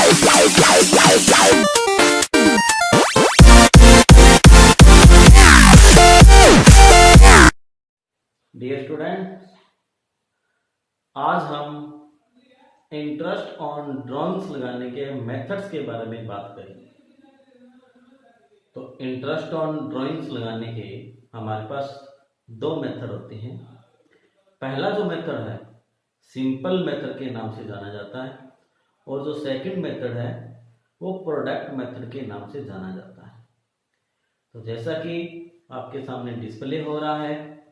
Dear student, आज हम interest on drawings लगाने के मेथड्स के बारे में बात करेंगे। तो इंटरेस्ट ऑन ड्राइंग्स लगाने के हमारे पास दो मेथड होते हैं। पहला जो मेथड है सिंपल मेथड के नाम से जाना जाता है, और जो सेकंड मेथड है वो प्रोडक्ट मेथड के नाम से जाना जाता है। तो जैसा कि आपके सामने डिस्प्ले हो रहा है,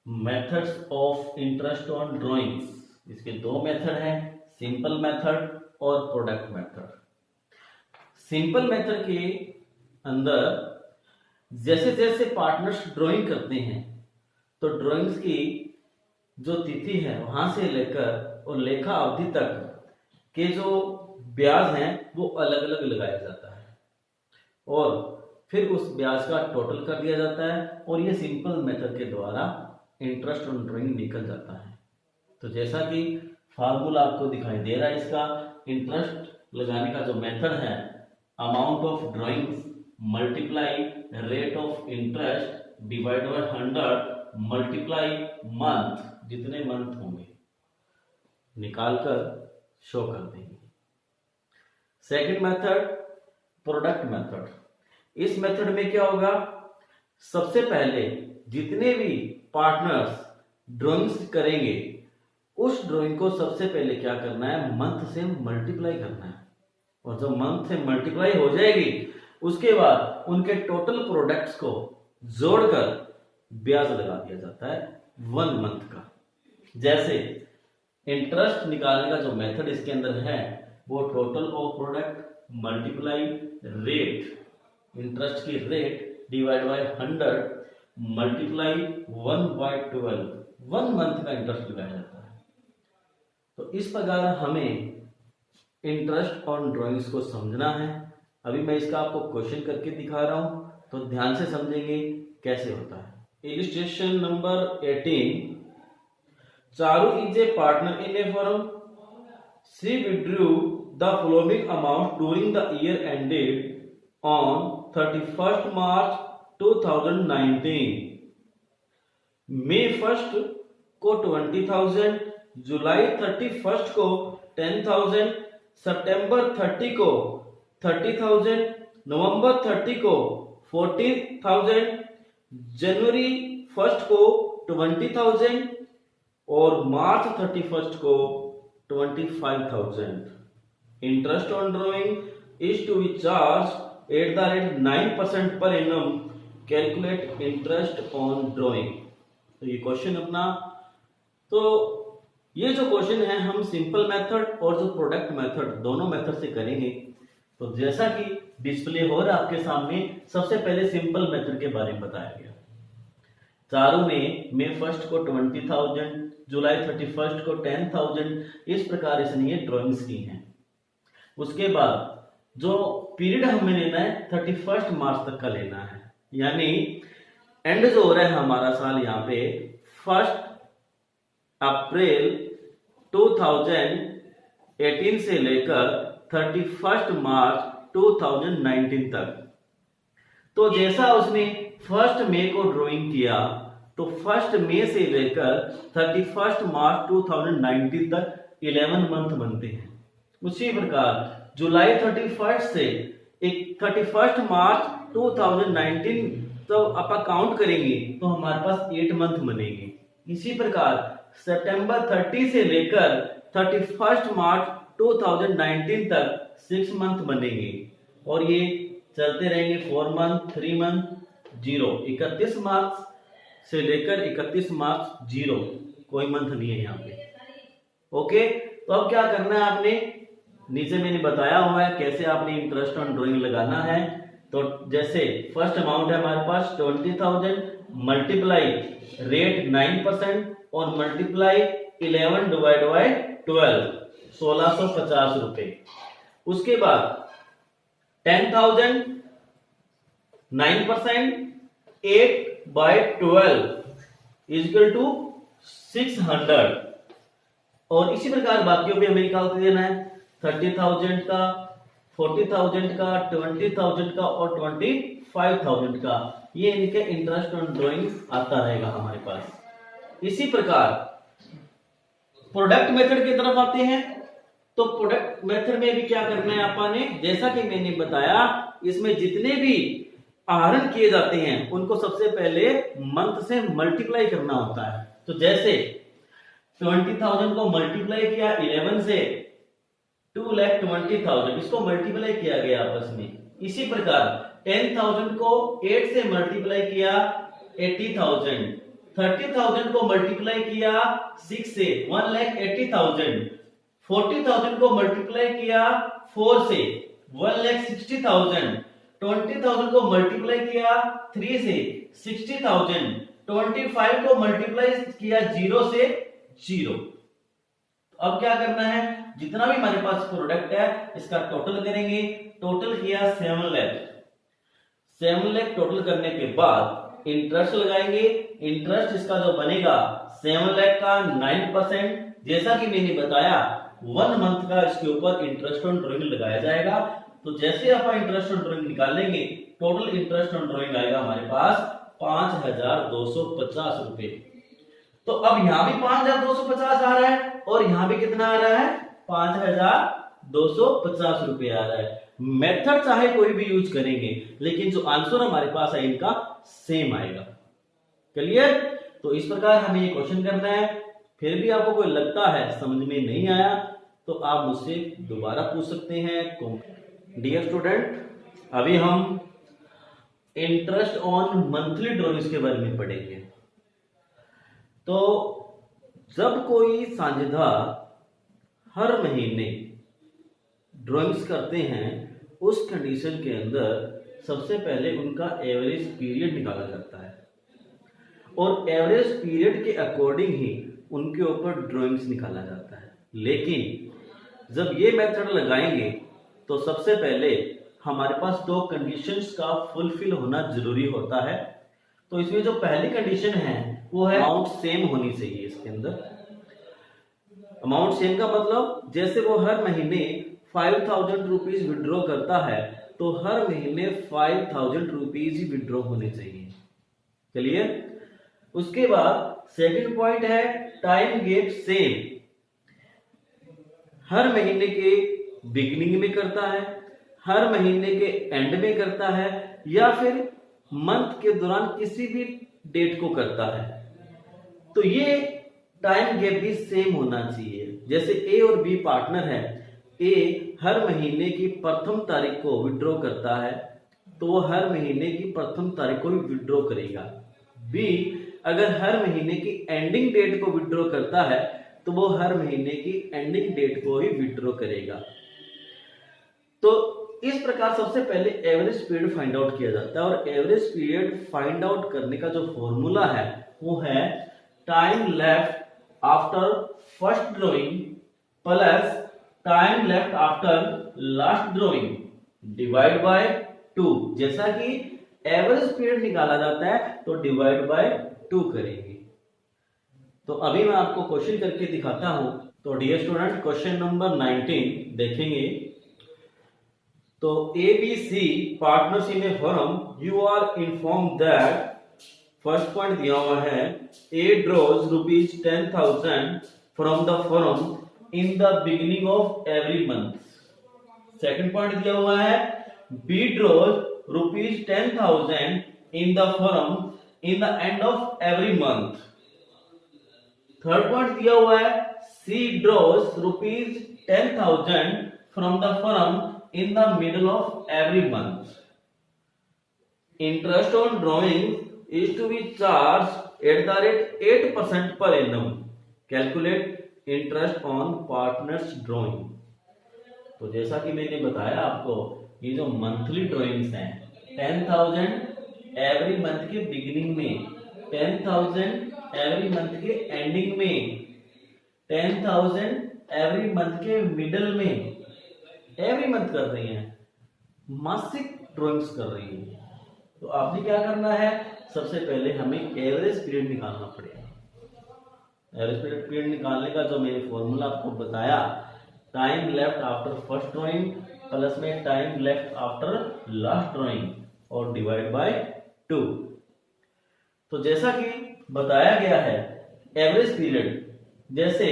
methods of interest on drawings, इसके दो मेथड हैं, सिंपल मेथड और प्रोडक्ट मेथड। सिंपल मेथड के अंदर जैसे जैसे पार्टनर्स ड्राइंग करते हैं तो ड्राइंग्स की जो तिथि है वहां से लेकर और लेखा अवधि तक के जो ब्याज हैं वो अलग अलग लगाया जाता है, और फिर उस ब्याज का टोटल कर दिया जाता है, और ये सिंपल मेथड के द्वारा इंटरेस्ट ऑन ड्राइंग निकल जाता है। तो जैसा कि फार्मूला आपको दिखाई दे रहा है, इसका इंटरेस्ट लगाने का जो मेथड है, amount of drawings multiply rate of interest divide by 100 multiply month, जितने मंथ होंगे निकालकर शो कर देंगे। Second method product method. इस मेथड में क्या होगा, सबसे पहले जितने भी पार्टनर्स ड्राइंग्स करेंगे उस ड्राइंग को सबसे पहले क्या करना है, मंथ से मल्टीप्लाई करना है, और जब मंथ से मल्टीप्लाई हो जाएगी उसके बाद उनके टोटल प्रोडक्ट्स को जोड़कर ब्याज लगा दिया जाता है 1 मंथ का। जैसे इंटरेस्ट निकालने का जो मेथड इसके अंदर है वो total of product multiply rate, interest की rate divide by 100 multiply 1/12, 1 month का इंटरेस्ट लगाया जाता है। तो इस प्रकार हमें इंटरेस्ट ऑन ड्राइंग्स को समझना है। अभी मैं इसका आपको क्वेश्चन करके दिखा रहा हूं, तो ध्यान से समझेंगे कैसे होता है। Illustration number 18, Charu is a partner in a firm, she withdrew the following amount during the year ended on 31 मार्च 2019। मई 1 को 20,000, जुलाई 31 को 10,000, सितंबर 30 को 30,000, नवंबर 30 को 40,000, जनवरी 1 को 20,000 और मार्च 31 को 25,000। Interest on drawing is to be charge at the rate 9% per annum. Calculate interest on drawing. तो ये question अपना, तो ये जो क्वेश्चन है हम सिंपल मेथड और जो प्रोडक्ट मेथड दोनों मेथड से करेंगे। तो जैसा कि डिस्प्ले हो रहा है आपके सामने, सबसे पहले सिंपल मेथड के बारे में बताया गया। चारों में मई 1 को 20,000, जुलाई 31 को 10,000, इस प्रकार इसने ये ड्राइंग्स की हैं। उसके बाद जो पीरियड हमें लेना है 31 मार्च तक का लेना है, यानी एंड जो हो रहा है हमारा साल यहाँ पे 1 अप्रैल 2018 से लेकर 31 मार्च 2019 तक। तो जैसा उसने 1 मई को ड्राइंग किया तो 1 मई से लेकर 31 मार्च 2019 तक 11 मंथ बनते हैं। उसी प्रकार जुलाई 31 से 31 मार्च 2019 तो आप काउंट करेंगे तो हमारे पास 8 मंथ बनेंगे। इसी प्रकार सितंबर 30 से लेकर 31 मार्च 2019 तक 6 मंथ बनेंगे, और ये चलते रहेंगे 4 मंथ, 3 मंथ, 0। 31 मार्च से लेकर 31 मार्च 0, कोई मंथ नहीं है यहाँ पे। ओके, तो अब क्या करना है आपने, नीचे मैंने बताया हुआ है कैसे आपने इंटरेस्ट ऑन ड्राइंग लगाना है। तो जैसे फर्स्ट अमाउंट है हमारे पास 20,000, मल्टीप्लाई रेट 9% और मल्टीप्लाई 11 डिवाइड बाय 12, 1650 रुपए। उसके बाद 10,000 9%, 8/12 इक्वल टू 600, और इसी प्रकार बाकियों पे हमें निकाल के देना है। 30,000 का, 40,000 का, 20,000 का और 25,000 का, ये इनके इंटरेस्ट ऑन ड्राइंग आता रहेगा हमारे पास। इसी प्रकार प्रोडक्ट मेथड की तरफ आते हैं। तो प्रोडक्ट मेथड में भी क्या करना है अपन ने, जैसा कि मैंने बताया, इसमें जितने भी आहरण किए जाते हैं उनको सबसे पहले मंथ से मल्टीप्लाई करना होता है। तो जैसे 20,000 को मल्टीप्लाई किया 11 से, 2,20,000 इसको मल्टीप्लाई किया गया आपस में। इसी प्रकार 10,000 को 8 से मल्टीप्लाई किया 80,000, 30,000 को मल्टीप्लाई किया 6 से 1,80,000, 40,000 को मल्टीप्लाई किया 4 से 1,60,000, 20,000 को मल्टीप्लाई किया 3 से 60,000, 25 को मल्टीप्लाई किया 0 से 0। अब क्या करना है, जितना भी हमारे पास प्रोडक्ट है इसका टोटल करेंगे। टोटल किया 7 लाख, 7 लाख टोटल करने के बाद इंटरेस्ट लगाएंगे। इंटरेस्ट इसका जो बनेगा 7 लाख का 9%, जैसा कि मैंने बताया 1 मंथ का इसके ऊपर इंटरेस्ट ऑन ड्राइंग लगाया जाएगा। तो जैसे आप इंटरेस्ट ऑन ड्राइंग निकालेंगे, टोटल इंटरेस्ट ऑन ड्राइंग आएगा हमारे पास 5,250 रुपए। तो अब यहां भी 5,250 आ रहा है और यहां भी कितना आ रहा है, 5,250 रुपए आ रहा है। मेथड चाहे कोई भी यूज करेंगे लेकिन जो आंसर हमारे पास है इनका सेम आएगा। क्लियर? तो इस प्रकार हमें ये क्वेश्चन करना है। फिर भी आपको कोई लगता है समझ में नहीं आया तो आप मुझसे दोबारा पूछ सकते हैं। डियर स्टूडेंट, अभी हम इंटरेस्ट ऑन मंथली ड्रॉइंग्स के बारे में पढ़ेंगे। तो जब कोई साझेदार हर महीने ड्राइंग्स करते हैं, उस कंडीशन के अंदर सबसे पहले उनका एवरेज पीरियड निकाला जाता है और एवरेज पीरियड के अकॉर्डिंग ही उनके ऊपर ड्राइंग्स निकाला जाता है। लेकिन जब ये मेथड लगाएंगे तो सबसे पहले हमारे पास 2 कंडीशंस का फुलफिल होना जरूरी होता है। तो इसमें जो पहली कंडीशन है वो है अमाउंट सेम होनी चाहिए। इसके अंदर अमाउंट सेम का मतलब जैसे वो हर महीने 5,000 रुपीज विड्रॉ करता है तो हर महीने 5,000 रुपीज ही विड्रॉ होने चाहिए। क्लियर? उसके बाद सेकंड पॉइंट है टाइम गैप सेम। हर महीने के बिगिनिंग में करता है, हर महीने के एंड में करता है या फिर मंथ के दौरान किसी भी डेट को करता है। तो ये टाइम गैप भी सेम होना चाहिए। जैसे ए और बी पार्टनर है, ए हर महीने की प्रथम तारीख को विड्रॉ करता है तो वो हर महीने की प्रथम तारीख को ही विड्रॉ करेगा। बी अगर हर महीने की एंडिंग डेट को विड्रॉ करता है तो वो हर महीने की एंडिंग डेट को ही विड्रॉ करेगा। तो इस प्रकार सबसे पहले एवरेज पीरियड फाइंड आउट किया जाता है और एवरेज पीरियड फाइंड आउट करने का जो फॉर्मूला है वो है time left after first drawing plus time left after last drawing divide by 2। जैसा कि एवरेज पीरियड निकाला जाता है तो डिवाइड बाय 2 करेंगे। तो अभी मैं आपको क्वेश्चन करके दिखाता हूं। तो डियर स्टूडेंट, क्वेश्चन नंबर 19 देखेंगे। तो ABC partners in a firm, you are inform that, first point दिया हुआ है A draws rupees 10,000 from the firm in the beginning of every month. Second point दिया हुआ है B draws rupees 10,000 in the firm in the end of every month. Third point दिया हुआ है C draws rupees 10,000 from the firm in the middle of every month. Interest on drawing is to be charged at the rate 8% per annum. Calculate interest on partners drawing. तो जैसा कि मैंने बताया आपको, ये जो मंथली ड्राइंग्स हैं 10,000 every month के बिगिनिंग में, 10,000 एवरी मंथ के एंडिंग में, 10,000 एवरी मंथ के मिडल में, एवरी मंथ कर रही हैं, मासिक ड्राइंग्स कर रही हैं। तो आपने क्या करना है, सबसे पहले हमें एवरेज पीरियड निकालना पड़ेगा। एवरेज पीरियड निकालने का जो मैंने फॉर्मूला आपको बताया, time left after first drawing plus में time left after last drawing और डिवाइड बाय 2। तो जैसा कि बताया गया है एवरेज पीरियड, जैसे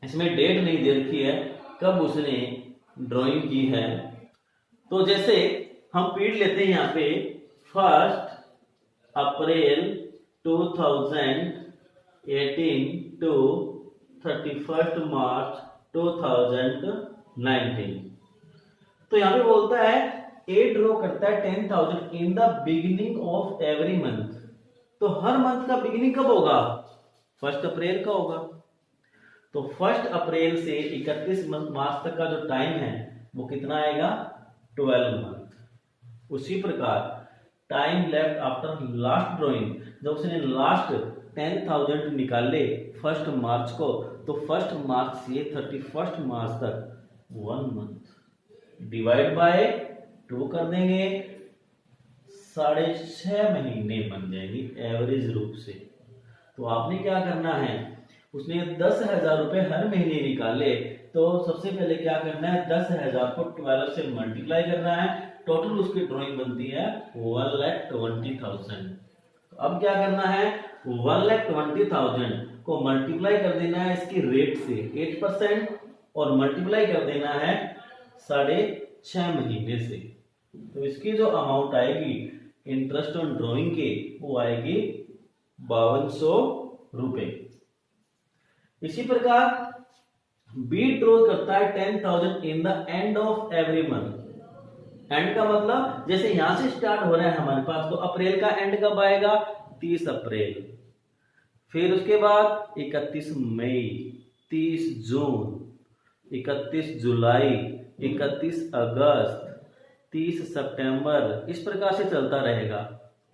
इसमें डेट नहीं दे रखी है कब उसने ड्राइंग की है, तो जैसे हम पीरियड लेते हैं यहाँ पे 1 अप्रैल 2018 टू 31 मार्च 2019। तो यहाँ पे बोलता है ए ड्रॉ करता है 10,000 in the beginning of every month. तो हर मंथ का बिगिनिंग कब होगा? 1 अप्रैल का होगा। तो 1 अप्रैल से 31 मार्च तक का जो टाइम है वो कितना आएगा? 12 मंथ। उसी प्रकार time left after last drawing, जब उसने लास्ट 10,000 निकाले 1 मार्च को, तो 1 मार्च से 31 मार्च तक 1 मंथ डिवाइड बाय 2 कर देंगे, 6.5 महीने बन जाएंगे एवरेज रूप से। तो आपने क्या करना है, उसने 10,000 रुपए हर महीने निकाले, तो सबसे पहले क्या करना है, 10,000 को 12 से मल्टीप्लाई करना है। टोटल उसकी ड्राइंग बनती है 1,20,000। तो अब क्या करना है, 1,20,000 को मल्टीप्लाई कर देना है इसकी रेट से 8% और मल्टीप्लाई कर देना है 6.5 महीने से। तो इसकी जो अमाउंट आएगी इंटरेस्ट ऑन ड्राइंग के, वो आएगी 5200 रुपए। इसी प्रकार बी ड्रॉ करता है 10,000 in the end of every month. And का मतलब जैसे यहां से स्टार्ट हो रहा है हमारे पास, तो अप्रैल का एंड कब आएगा? 30 अप्रैल। फिर उसके बाद 31 मई, 30 जून, 31 जुलाई, 31 अगस्त, 30 सितंबर, इस प्रकार से चलता रहेगा।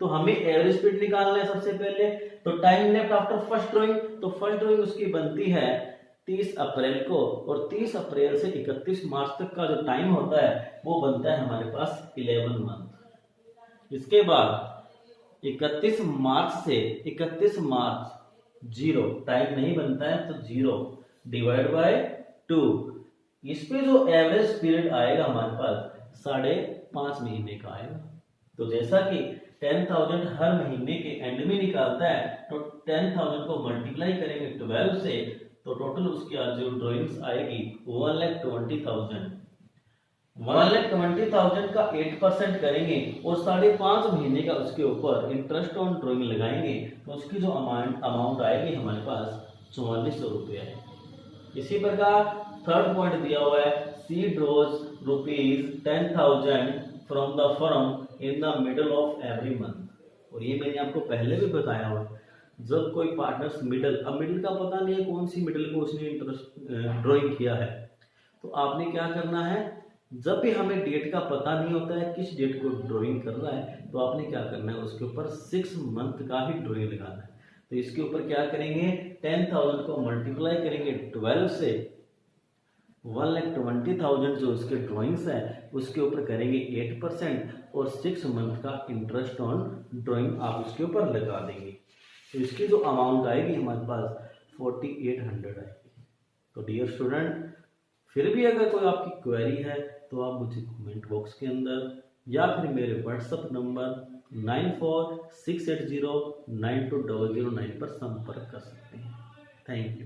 तो हमें एवरेज पीरियड निकालना है सबसे पहले। तो time left after first drawing, तो फर्स्ट ड्राइंग उसकी बनती है 30 अप्रैल को, और 30 अप्रैल से 31 मार्च तक का जो टाइम होता है वो बनता है हमारे पास 11 मंथ। इसके बाद 31 मार्च से 31 मार्च 0 टाइम नहीं बनता है, तो 0 डिवाइड बाय 2। इस पे जो एवरेज पीरियड आएगा हमारे पास 5.5 महीने का आएगा। तो जैसा कि 10,000 हर महीने के एंड में निकालता है, तो 10,000 को मल्टीप्लाई करेंगे 12 से, तो टोटल उसकी आज जो ड्राइंग्स आएगी 1,20,000। 1,20,000 का 8% करेंगे और 5.5 महीने का उसके ऊपर इंटरेस्ट ऑन ड्राइंग लगाएंगे, तो उसकी जो अमाउंट आएगी हमारे पास 4400 रुपये है। इसी प्रकार थर्ड पॉइंट दिया हुआ है, C draws ₹10,000 from the firm in the middle of every month. और ये मैंने आपको पहले भी बताया हुआ, जब कोई पार्टनर्स मिडल, अब मिडल का पता नहीं है कौन सी मिडल को उसने ड्राइंग किया है, तो आपने क्या करना है, जब भी हमें डेट का पता नहीं होता है किस डेट को ड्राइंग कर रहा है, तो आपने क्या करना है, उसके ऊपर 6 मंथ का ही ड्राइंग लगाना है। तो इसके ऊपर क्या करेंगे, 10,000 को मल्टीप्लाई करेंगे 12 से, 1,20,000 जो उसके ड्राइंग्स है उसके ऊपर करेंगे 8% और 6 मंथ का इंटरेस्ट ऑन ड्राइंग आप उसके ऊपर लगा देंगे। तो इसकी जो अमाउंट आएगी हमारे पास 4,800 आएगी। तो डियर स्टूडेंट, फिर भी अगर कोई आपकी क्वेरी है तो आप मुझे कमेंट बॉक्स के अंदर या फिर मेरे व्हाट्सएप नंबर 9468092009 पर संपर्क कर सकते हैं। Thank you.